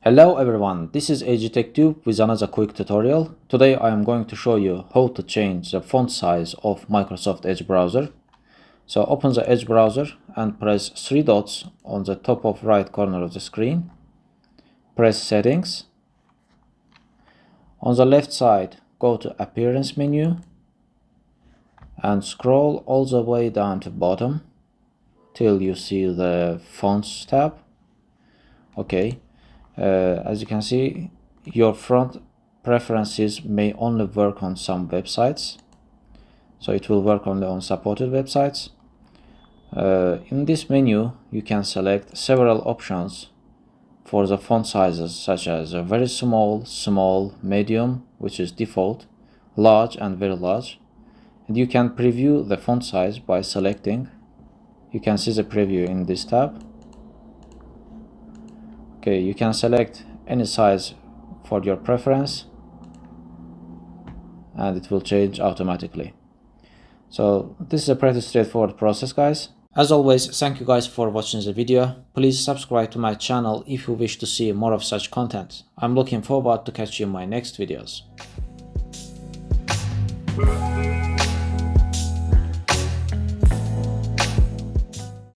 Hello everyone, this is AGTechTube with another quick tutorial. Today I am going to show you how to change the font size of Microsoft Edge browser. So open the Edge browser and press three dots on the top of right corner of the screen. Press Settings. On the left side, go to Appearance menu and scroll all the way down to bottom till you see the Fonts tab. Okay. As you can see, your font preferences may only work on some websites, so it will work only on supported websites. In this menu, you can select several options for the font sizes, such as very small, small, medium, which is default, large and very large. And you can preview the font size by selecting. You can see the preview in this tab. Okay, you can select any size for your preference and it will change automatically. So this is a pretty straightforward process, guys. As always, thank you guys for watching the video. Please subscribe to my channel if you wish to see more of such content. I'm looking forward to catch you in my next videos.